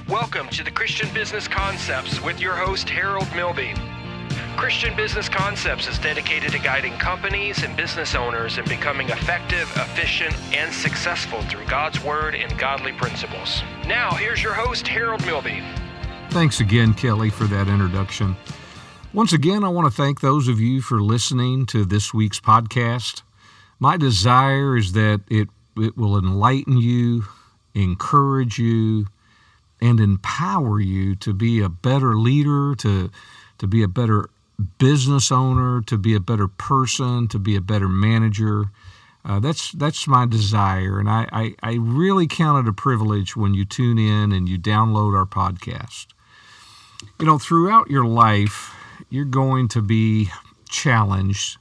Welcome to the Christian Business Concepts with your host, Harold Milby. Christian Business Concepts is dedicated to guiding companies and business owners in becoming effective, efficient, and successful through God's Word and godly principles. Now, here's your host, Harold Milby. Thanks again, Kelly, for that introduction. Once again, I want to thank those of you for listening to this week's podcast. My desire is that it will enlighten you, encourage you, and empower you to be a better leader, to be a better business owner, to be a better person, to be a better manager. That's my desire, and I really count it a privilege when you tune in and you download our podcast. You know, throughout your life, you're going to be challenged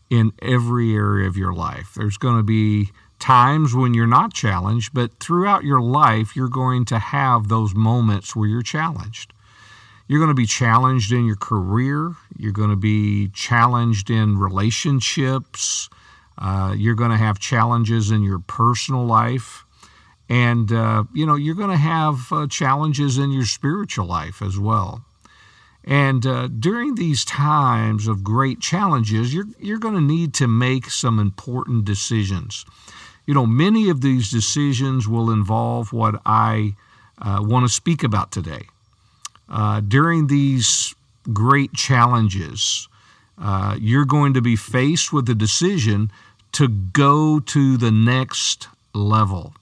in every area of your life. There's going to be times when you're not challenged, but throughout your life, you're going to have those moments where you're challenged. You're going to be challenged in your career. You're going to be challenged in relationships. You're going to have challenges in your personal life. And, you're going to have challenges in your spiritual life as well. And during these times of great challenges, you're going to need to make some important decisions. You know, many of these decisions will involve what I want to speak about today. During these great challenges, you're going to be faced with the decision to go to the next level.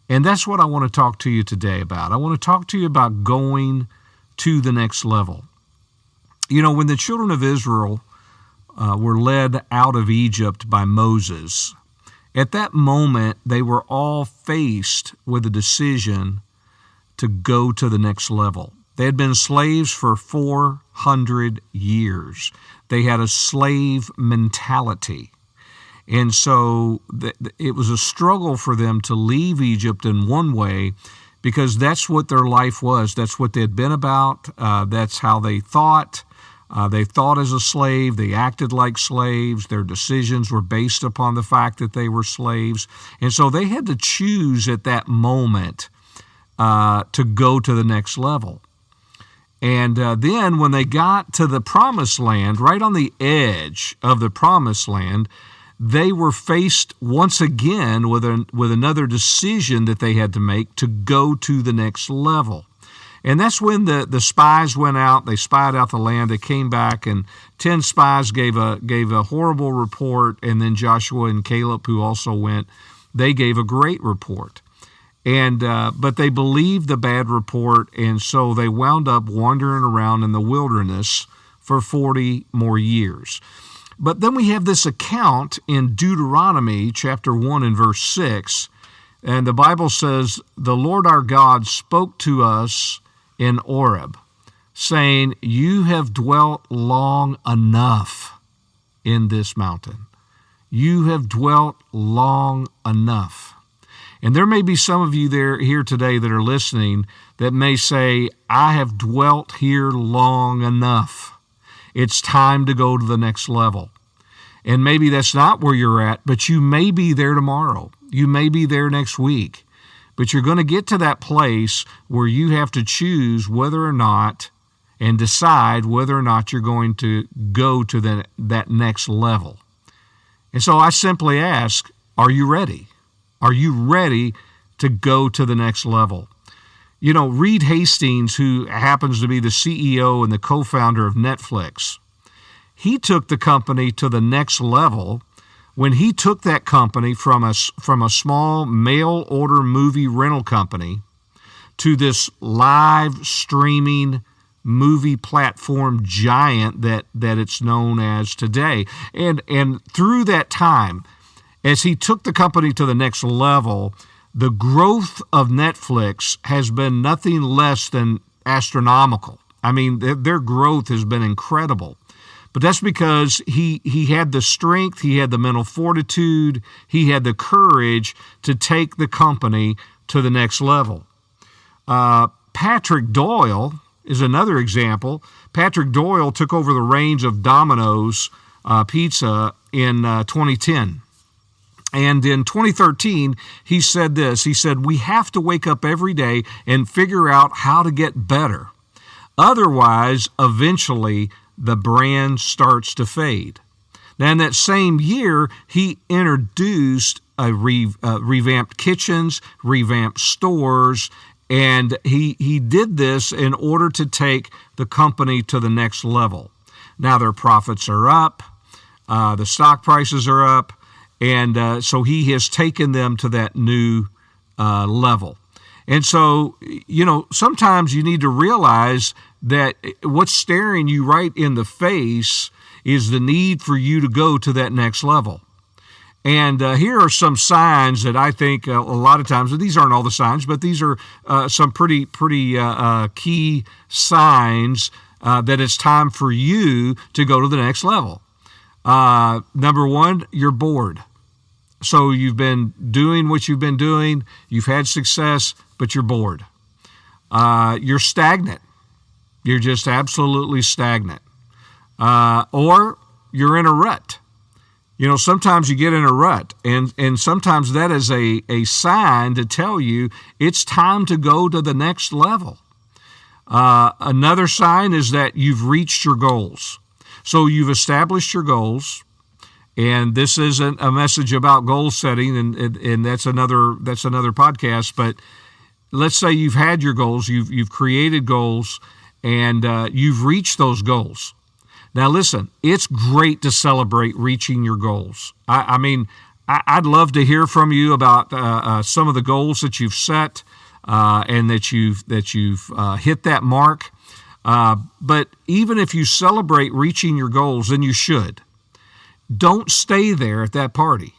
And that's what I want to talk to you today about. I want to talk to you about going to the next level. You know, when the children of Israel were led out of Egypt by Moses, at that moment, they were all faced with a decision to go to the next level. They had been slaves for 400 years. They had a slave mentality. And so it was a struggle for them to leave Egypt in one way because that's what their life was. That's what they had been about. That's how they thought. They thought as a slave. They acted like slaves. Their decisions were based upon the fact that they were slaves. And so they had to choose at that moment to go to the next level. And then when they got to the promised land, right on the edge of the promised land, they were faced once again with another decision that they had to make to go to the next level. And that's when the spies went out. They spied out the land. They came back, and 10 spies gave a horrible report. And then Joshua and Caleb, who also went, they gave a great report. And but they believed the bad report, and so they wound up wandering around in the wilderness for 40 more years. But then we have this account in Deuteronomy chapter 1 and verse 6, and the Bible says, "The Lord our God spoke to us in Horeb, saying, 'You have dwelt long enough in this mountain. You have dwelt long enough.'" And there may be some of you here today that are listening that may say, "I have dwelt here long enough. It's time to go to the next level." And maybe that's not where you're at, but you may be there tomorrow. You may be there next week. But you're going to get to that place where you have to choose whether or not and decide whether or not you're going to go to that next level. And so I simply ask, are you ready? Are you ready to go to the next level? You know, Reed Hastings, who happens to be the CEO and the co-founder of Netflix, he took the company to the next level when he took that company from a small mail-order movie rental company to this live streaming movie platform giant that it's known as today. And through that time, as he took the company to the next level, the growth of Netflix has been nothing less than astronomical. I mean, their growth has been incredible. But that's because he had the strength, he had the mental fortitude, he had the courage to take the company to the next level. Patrick Doyle is another example. Patrick Doyle took over the reins of Domino's Pizza in 2010. And in 2013, he said this. He said, "We have to wake up every day and figure out how to get better. Otherwise, eventually, the brand starts to fade." Now, in that same year, he introduced revamped kitchens, revamped stores, and he did this in order to take the company to the next level. Now their profits are up, the stock prices are up, and so he has taken them to that new level. And so, sometimes you need to realize that what's staring you right in the face is the need for you to go to that next level. And here are some signs that I think a lot of times, these aren't all the signs, but these are some pretty key signs that it's time for you to go to the next level. Number one, you're bored. So you've been doing what you've been doing, you've had success, but you're bored. You're stagnant. You're just absolutely stagnant. Or you're in a rut. Sometimes you get in a rut, and sometimes that is a sign to tell you it's time to go to the next level. Another sign is that you've reached your goals. So you've established your goals, and this isn't a message about goal setting, and that's another podcast. But let's say you've had your goals, you've created goals, and you've reached those goals. Now, listen, it's great to celebrate reaching your goals. I'd love to hear from you about some of the goals that you've set and that you've hit that mark. But even if you celebrate reaching your goals, and you should, don't stay there at that party.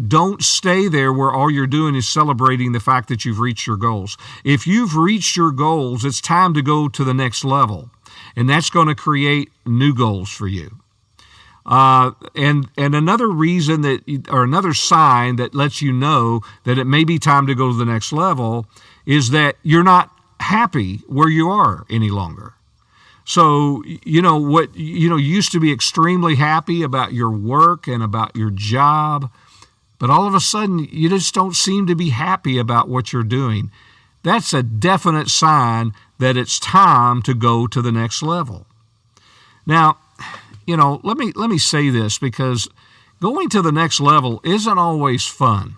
Don't stay there where all you're doing is celebrating the fact that you've reached your goals. If you've reached your goals, it's time to go to the next level. And that's going to create new goals for you. And another reason or another sign that lets you know that it may be time to go to the next level is that you're not happy where you are any longer. So, you used to be extremely happy about your work and about your job, but all of a sudden you just don't seem to be happy about what you're doing. That's a definite sign that it's time to go to the next level. Now, let me say this, because going to the next level isn't always fun.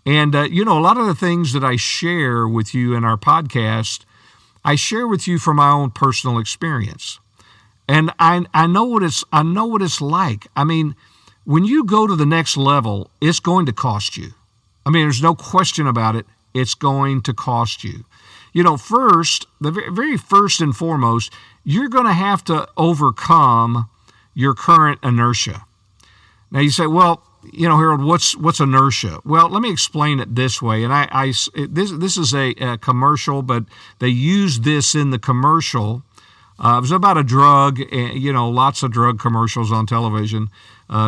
And, a lot of the things that I share with you in our podcast, I share with you from my own personal experience. And I know what it's like. When you go to the next level, it's going to cost you. There's no question about it. It's going to cost you. First, the very first and foremost, you're going to have to overcome your current inertia. Now you say, well, Harold, what's inertia? Well, let me explain it this way. And this is a commercial, but they use this in the commercial. It was about a drug. Lots of drug commercials on television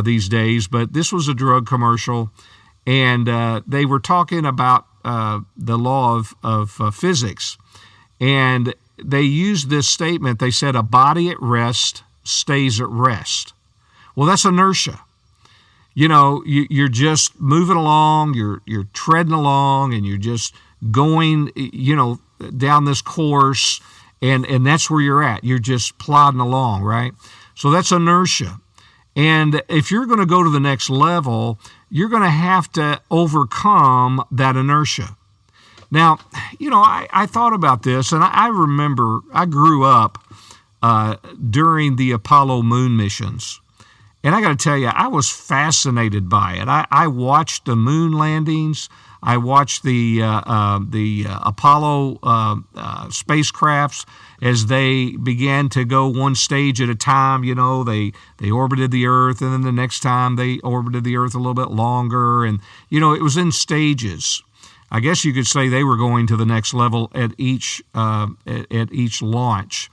these days, but this was a drug commercial, and they were talking about the law of physics. And they used this statement. They said, a body at rest stays at rest. Well, that's inertia. You're just moving along, you're treading along, and you're just going, down this course, and that's where you're at. You're just plodding along, right? So that's inertia. And if you're going to go to the next level, you're going to have to overcome that inertia. Now, I thought about this, and I remember I grew up during the Apollo moon missions. And I got to tell you, I was fascinated by it. I watched the moon landings. I watched the Apollo spacecrafts as they began to go one stage at a time. They orbited the Earth, and then the next time they orbited the Earth a little bit longer. And, it was in stages. I guess you could say they were going to the next level at each launch.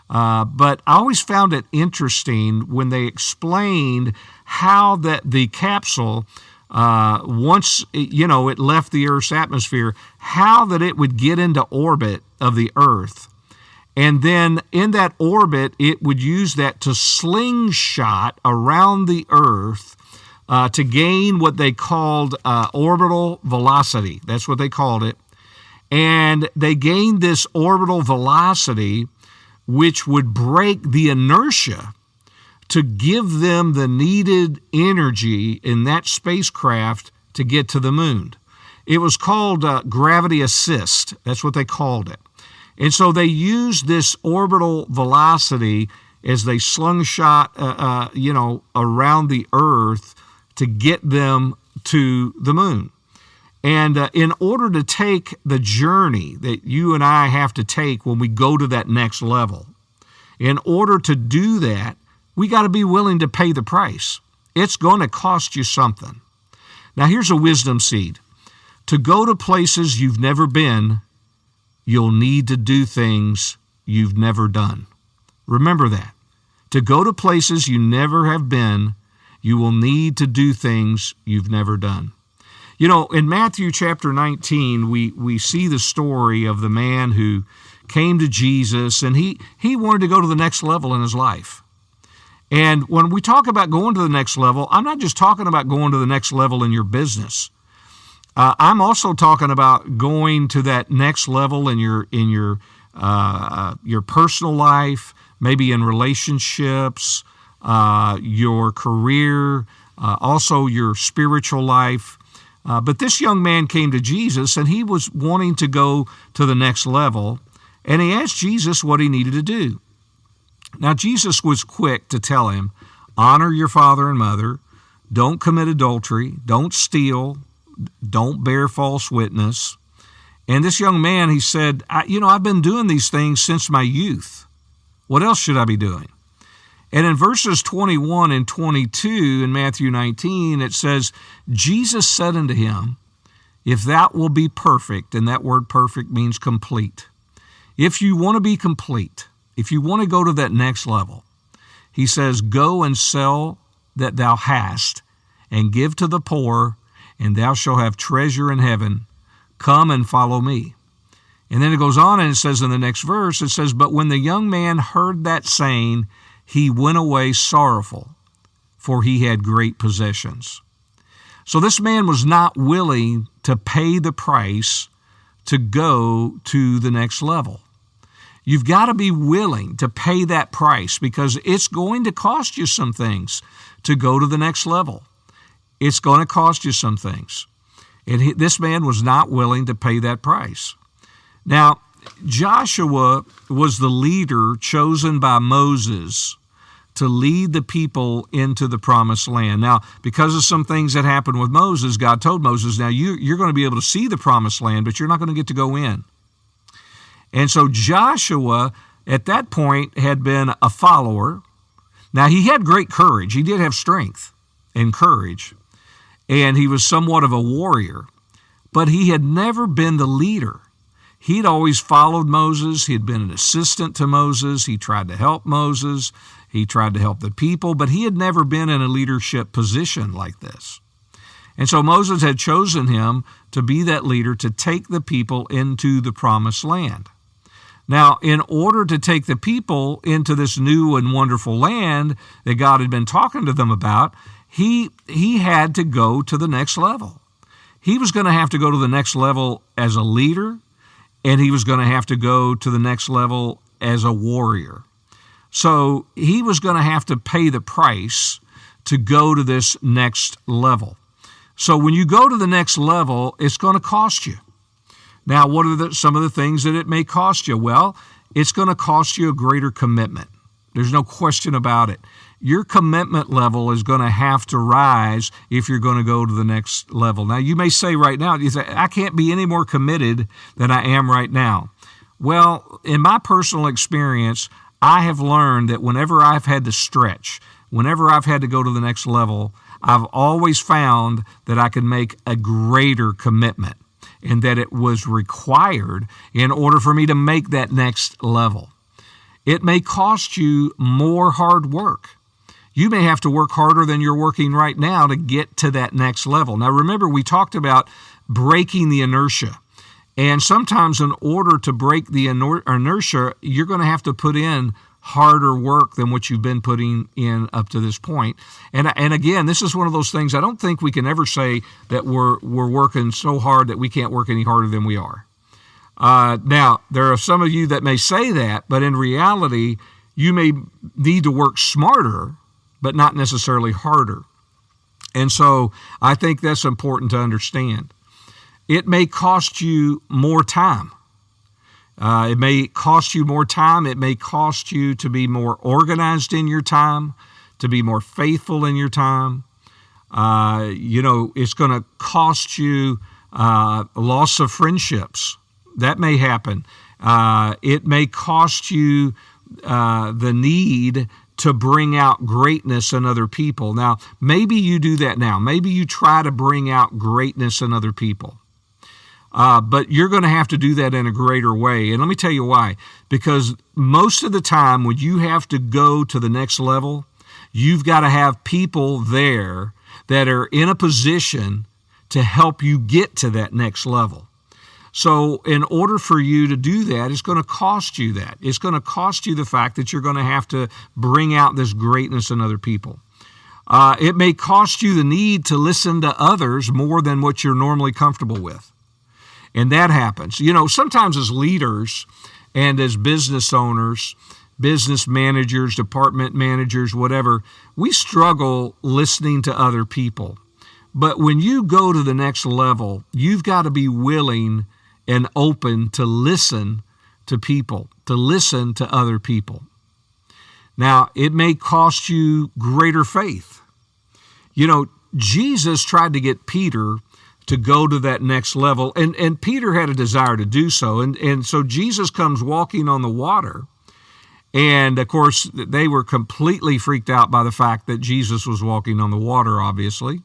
But I always found it interesting when they explained how that the capsule, once it left the Earth's atmosphere, how that it would get into orbit of the Earth. And then in that orbit, it would use that to slingshot around the Earth to gain what they called orbital velocity. That's what they called it. And they gained this orbital velocity, which would break the inertia to give them the needed energy in that spacecraft to get to the moon. It was called gravity assist. That's what they called it. And so they used this orbital velocity as they slingshot, around the Earth to get them to the moon. And in order to take the journey that you and I have to take when we go to that next level, in order to do that, we got to be willing to pay the price. It's going to cost you something. Now, here's a wisdom seed. To go to places you've never been, you'll need to do things you've never done. Remember that. To go to places you never have been, you will need to do things you've never done. You know, in Matthew chapter 19, we see the story of the man who came to Jesus, and he wanted to go to the next level in his life. And when we talk about going to the next level, I'm not just talking about going to the next level in your business. I'm also talking about going to that next level in your personal life, maybe in relationships, your career, also your spiritual life. But this young man came to Jesus, and he was wanting to go to the next level, and he asked Jesus what he needed to do. Now, Jesus was quick to tell him, honor your father and mother, don't commit adultery, don't steal, don't bear false witness. And this young man, he said, I've been doing these things since my youth. What else should I be doing? And in verses 21 and 22 in Matthew 19, it says, Jesus said unto him, if thou wilt be perfect, and that word perfect means complete. If you want to be complete, if you want to go to that next level, he says, go and sell that thou hast, and give to the poor, and thou shalt have treasure in heaven. Come and follow me. And then it goes on and it says in the next verse, it says, but when the young man heard that saying, he went away sorrowful, for he had great possessions. So this man was not willing to pay the price to go to the next level. You've got to be willing to pay that price because it's going to cost you some things to go to the next level. It's going to cost you some things. And this man was not willing to pay that price. Now, Joshua was the leader chosen by Moses to lead the people into the promised land. Now, because of some things that happened with Moses, God told Moses, now you're going to be able to see the promised land, but you're not going to get to go in. And so Joshua, at that point, had been a follower. Now, he had great courage. He did have strength and courage, and he was somewhat of a warrior, but he had never been the leader. He'd always followed Moses. He had been an assistant to Moses. He tried to help Moses. He tried to help the people, but he had never been in a leadership position like this. And so Moses had chosen him to be that leader to take the people into the promised land. Now, in order to take the people into this new and wonderful land that God had been talking to them about, he had to go to the next level. He was going to have to go to the next level as a leader, and he was going to have to go to the next level as a warrior. So he was going to have to pay the price to go to this next level. So when you go to the next level, it's going to cost you. Now, what are some of the things that it may cost you? Well, it's going to cost you a greater commitment. There's no question about it. Your commitment level is going to have to rise if you're going to go to the next level. Now, you may say right now, you say, I can't be any more committed than I am right now. Well, in my personal experience, I have learned that whenever I've had to stretch, whenever I've had to go to the next level, I've always found that I can make a greater commitment and that it was required in order for me to make that next level. It may cost you more hard work. You may have to work harder than you're working right now to get to that next level. Now, remember, we talked about breaking the inertia. And sometimes in order to break the inertia, you're going to have to put in harder work than what you've been putting in up to this point. And again, this is one of those things I don't think we can ever say that we're working so hard that we can't work any harder than we are. Now, there are some of you that may say that, but in reality, you may need to work smarter, but not necessarily harder. And so I think that's important to understand. It may cost you more time. It may cost you more time. It may cost you to be more organized in your time, to be more faithful in your time. It's going to cost you loss of friendships. That may happen. It may cost you the need to bring out greatness in other people. Now, maybe you do that now. Maybe you try to bring out greatness in other people. But you're going to have to do that in a greater way. And let me tell you why. Because most of the time when you have to go to the next level, you've got to have people there that are in a position to help you get to that next level. So in order for you to do that, it's going to cost you that. It's going to cost you the fact that you're going to have to bring out this greatness in other people. It may cost you the need to listen to others more than what you're normally comfortable with. And that happens. Sometimes as leaders and as business owners, business managers, department managers, whatever, we struggle listening to other people. But when you go to the next level, you've got to be willing and open to listen to people, to listen to other people. Now, it may cost you greater faith. Jesus tried to get Peter to go to that next level, and Peter had a desire to do so. And so Jesus comes walking on the water, and of course, they were completely freaked out by the fact that Jesus was walking on the water, obviously.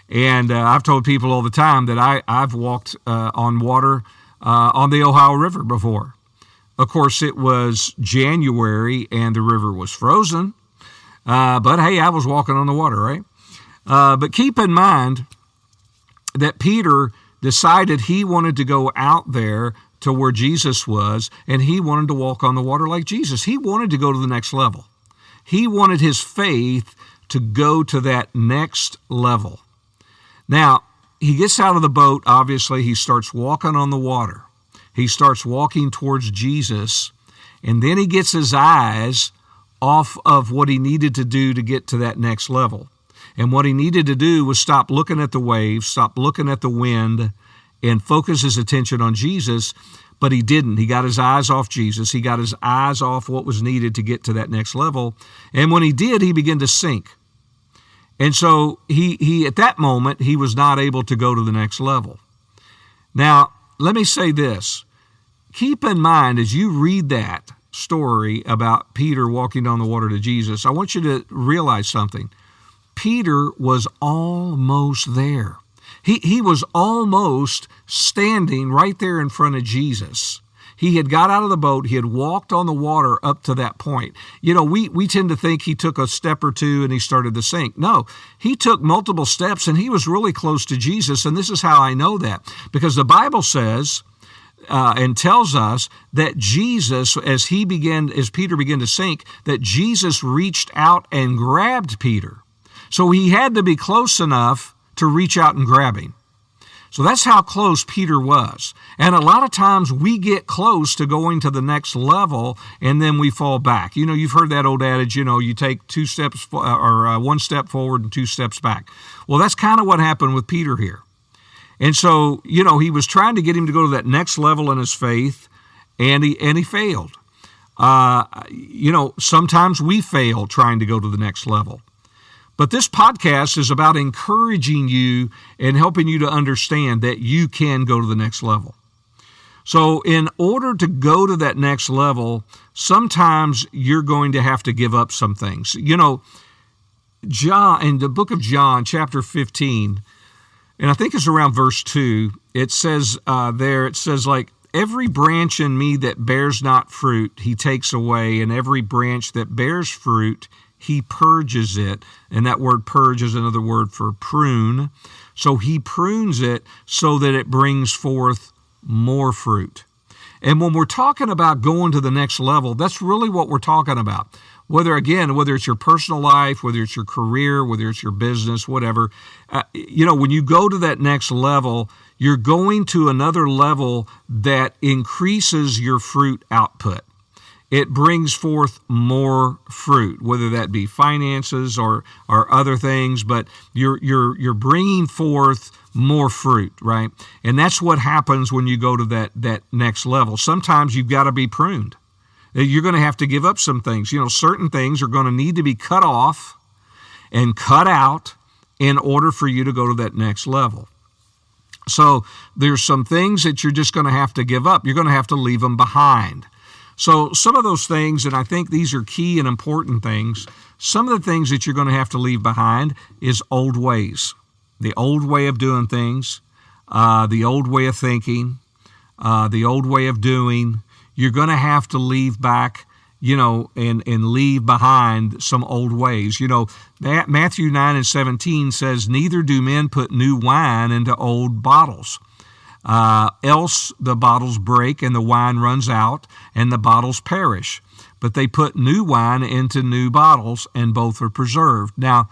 And I've told people all the time that I've walked on water on the Ohio River before. Of course, it was January and the river was frozen. But hey, I was walking on the water, right? But keep in mind that Peter decided he wanted to go out there to where Jesus was, and he wanted to walk on the water like Jesus. He wanted to go to the next level. He wanted his faith to go to that next level. Now, he gets out of the boat, obviously, he starts walking on the water. He starts walking towards Jesus, and then he gets his eyes off of what he needed to do to get to that next level. And what he needed to do was stop looking at the waves, stop looking at the wind, and focus his attention on Jesus, but he didn't. He got his eyes off Jesus. He got his eyes off what was needed to get to that next level. And when he did, he began to sink. And so he at that moment, he was not able to go to the next level. Now, let me say this. Keep in mind, as you read that story about Peter walking on the water to Jesus, I want you to realize something. Peter was almost there. He was almost standing right there in front of Jesus. He had got out of the boat. He had walked on the water up to that point. We tend to think he took a step or two and he started to sink. No, he took multiple steps and he was really close to Jesus. And this is how I know that, because the Bible says and tells us that Jesus, as Peter began to sink, that Jesus reached out and grabbed Peter. So he had to be close enough to reach out and grab him. So that's how close Peter was. And a lot of times we get close to going to the next level and then we fall back. You've heard that old adage, you take 2 steps or 1 step forward and 2 steps back. Well, that's kind of what happened with Peter here. And so, he was trying to get him to go to that next level in his faith, and he failed. Sometimes we fail trying to go to the next level. But this podcast is about encouraging you and helping you to understand that you can go to the next level. So in order to go to that next level, sometimes you're going to have to give up some things. John, in the book of John, chapter 15, and I think it's around verse 2, it says every branch in me that bears not fruit, he takes away, and every branch that bears fruit, he purges it. And that word purge is another word for prune. So he prunes it so that it brings forth more fruit. And when we're talking about going to the next level, that's really what we're talking about. Whether it's your personal life, whether it's your career, whether it's your business, whatever, when you go to that next level, you're going to another level that increases your fruit output. It brings forth more fruit, whether that be finances or other things, but you're bringing forth more fruit, right? And that's what happens when you go to that next level. Sometimes you've got to be pruned. You're going to have to give up some things. Certain things are going to need to be cut off and cut out in order for you to go to that next level. So there's some things that you're just going to have to give up. You're going to have to leave them behind. So some of those things, and I think these are key and important things, some of the things that you're going to have to leave behind is old ways, the old way of doing things, the old way of thinking, the old way of doing. You're going to have to leave back, and leave behind some old ways. Matthew 9:17 says, "Neither do men put new wine into old bottles. Else the bottles break and the wine runs out and the bottles perish. But they put new wine into new bottles and both are preserved." Now,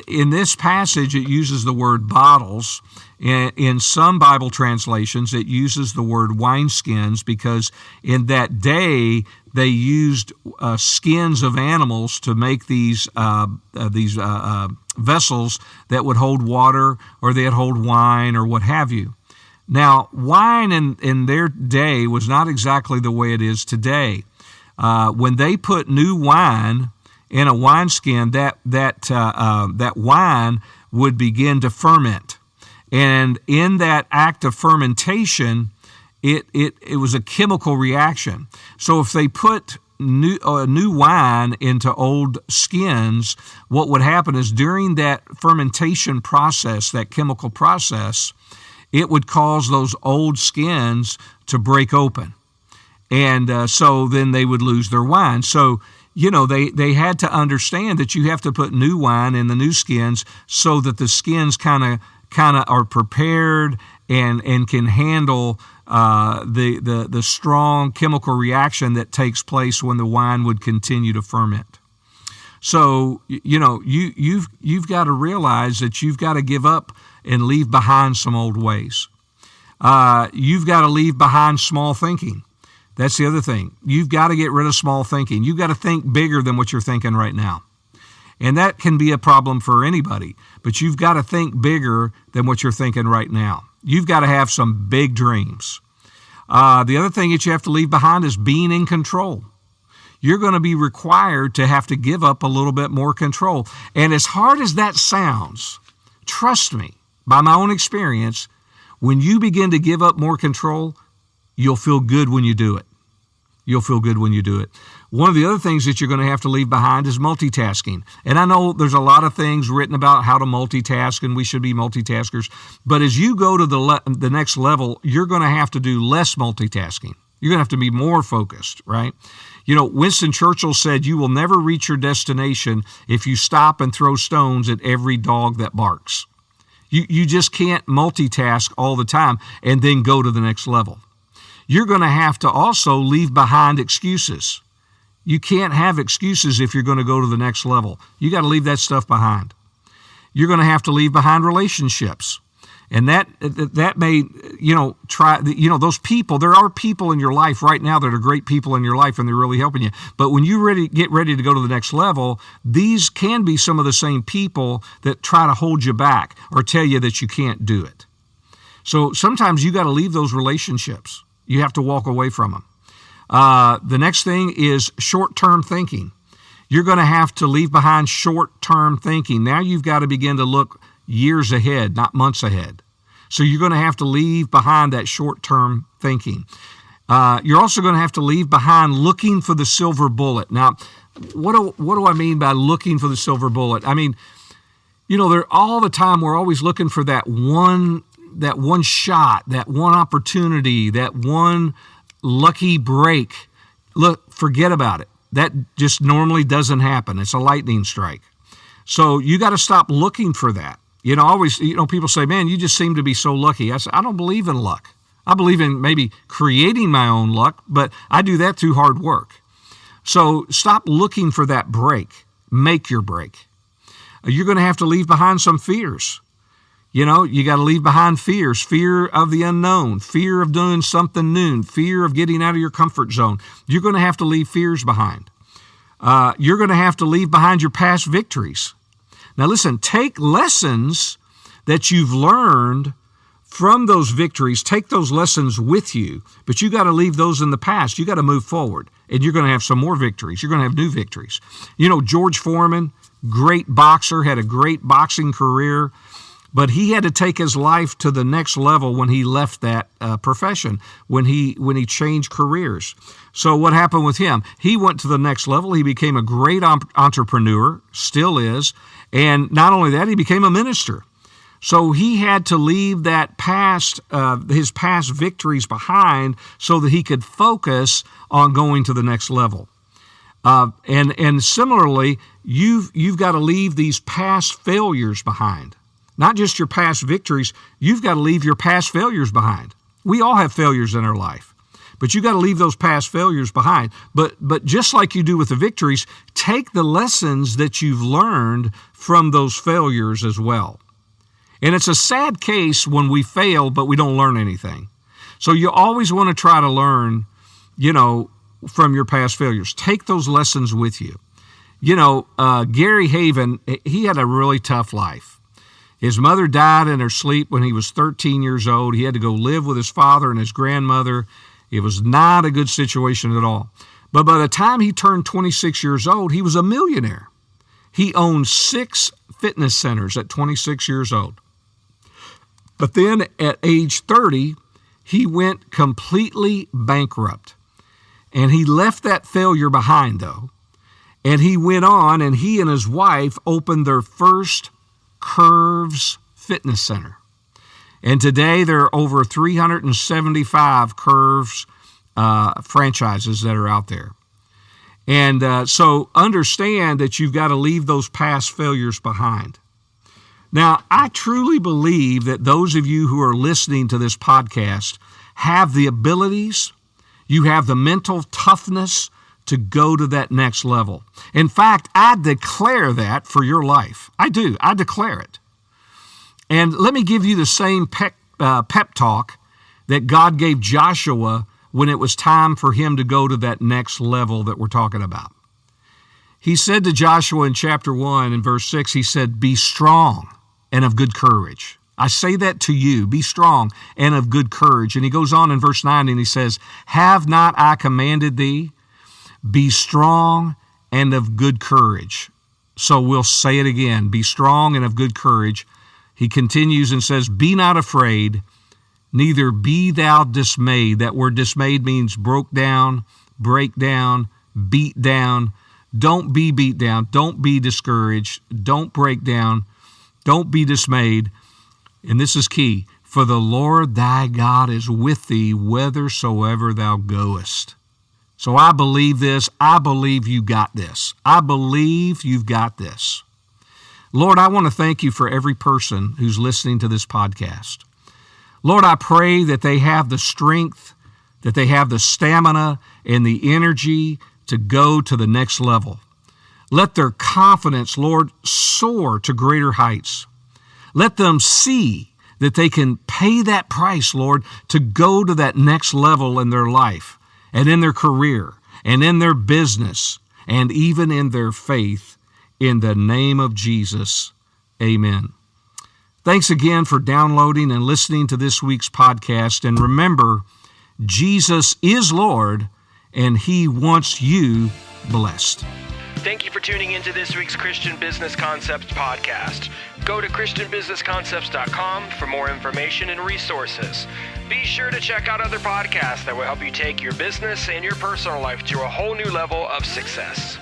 in this passage, it uses the word bottles. In some Bible translations, it uses the word wineskins because in that day, they used skins of animals to make these vessels that would hold water or they'd hold wine or what have you. Now, wine in their day was not exactly the way it is today. When they put new wine in a wineskin, that wine would begin to ferment. And in that act of fermentation, it was a chemical reaction. So if they put new wine into old skins, what would happen is during that fermentation process, that chemical process, it would cause those old skins to break open. And so then they would lose their wine. So, they had to understand that you have to put new wine in the new skins so that the skins kind of are prepared and can handle the strong chemical reaction that takes place when the wine would continue to ferment. So, you've got to realize that you've got to give up and leave behind some old ways. You've got to leave behind small thinking. That's the other thing. You've got to get rid of small thinking. You've got to think bigger than what you're thinking right now. And that can be a problem for anybody, but you've got to think bigger than what you're thinking right now. You've got to have some big dreams. The other thing that you have to leave behind is being in control. You're going to be required to have to give up a little bit more control. And as hard as that sounds, trust me, by my own experience, when you begin to give up more control, you'll feel good when you do it. You'll feel good when you do it. One of the other things that you're going to have to leave behind is multitasking. And I know there's a lot of things written about how to multitask, and we should be multitaskers. But as you go to the next level, you're going to have to do less multitasking. You're going to have to be more focused, right? Winston Churchill said, "You will never reach your destination if you stop and throw stones at every dog that barks." You just can't multitask all the time and then go to the next level. You're going to have to also leave behind excuses. You can't have excuses if you're going to go to the next level. You got to leave that stuff behind. You're going to have to leave behind relationships. And that may, those people, there are people in your life right now that are great people in your life and they're really helping you. But when you get ready to go to the next level, these can be some of the same people that try to hold you back or tell you that you can't do it. So sometimes you got to leave those relationships. You have to walk away from them. The next thing is short-term thinking. You're going to have to leave behind short-term thinking. Now you've got to begin to look years ahead, not months ahead. So you're going to have to leave behind that short-term thinking. You're also going to have to leave behind looking for the silver bullet. Now, what do I mean by looking for the silver bullet? I mean, all the time we're always looking for that one shot, that one opportunity, that one lucky break. Look, forget about it. That just normally doesn't happen. It's a lightning strike. So you got to stop looking for that. People say, "Man, you just seem to be so lucky." I say, I don't believe in luck. I believe in maybe creating my own luck, but I do that through hard work. So stop looking for that break. Make your break. You're going to have to leave behind some fears. You got to leave behind fears, fear of the unknown, fear of doing something new, fear of getting out of your comfort zone. You're going to have to leave fears behind. You're going to have to leave behind your past victories. Now listen, take lessons that you've learned from those victories, take those lessons with you, but you got to leave those in the past. You got to move forward, and you're going to have some more victories. You're going to have new victories. George Foreman, great boxer, had a great boxing career, but he had to take his life to the next level when he left that profession, when he changed careers. So what happened with him? He went to the next level. He became a great entrepreneur, still is, and not only that, he became a minister. So he had to leave that his past victories behind so that he could focus on going to the next level. And similarly, you've got to leave these past failures behind. Not just your past victories, you've got to leave your past failures behind. We all have failures in our life, but you got to leave those past failures behind. But just like you do with the victories, take the lessons that you've learned from those failures as well. And it's a sad case when we fail, but we don't learn anything. So you always want to try to learn, from your past failures. Take those lessons with you. Gary Haven, he had a really tough life. His mother died in her sleep when he was 13 years old. He had to go live with his father and his grandmother. It was not a good situation at all. But by the time he turned 26 years old, he was a millionaire. He owned 6 fitness centers at 26 years old. But then at age 30, he went completely bankrupt. And he left that failure behind, though. And he went on, and he and his wife opened their first Curves Fitness Center. And today there are over 375 Curves franchises that are out there. And so understand that you've got to leave those past failures behind. Now, I truly believe that those of you who are listening to this podcast have the abilities, you have the mental toughness to go to that next level. In fact, I declare that for your life. I do. I declare it. And let me give you the same pep talk that God gave Joshua when it was time for him to go to that next level that we're talking about. He said to Joshua in chapter 1 and verse 6, he said, "Be strong and of good courage." I say that to you, be strong and of good courage. And he goes on in verse 9 and he says, "Have not I commanded thee? Be strong and of good courage." So we'll say it again, be strong and of good courage. He continues and says, "Be not afraid, neither be thou dismayed." That word dismayed means broke down, break down, beat down. Don't be beat down. Don't be discouraged. Don't break down. Don't be dismayed. And this is key. "For the Lord thy God is with thee whithersoever thou goest." So I believe this. I believe you got this. I believe you've got this. Lord, I want to thank you for every person who's listening to this podcast. Lord, I pray that they have the strength, that they have the stamina and the energy to go to the next level. Let their confidence, Lord, soar to greater heights. Let them see that they can pay that price, Lord, to go to that next level in their life and in their career and in their business and even in their faith. In the name of Jesus, amen. Thanks again for downloading and listening to this week's podcast. And remember, Jesus is Lord, and He wants you blessed. Thank you for tuning into this week's Christian Business Concepts podcast. Go to ChristianBusinessConcepts.com for more information and resources. Be sure to check out other podcasts that will help you take your business and your personal life to a whole new level of success.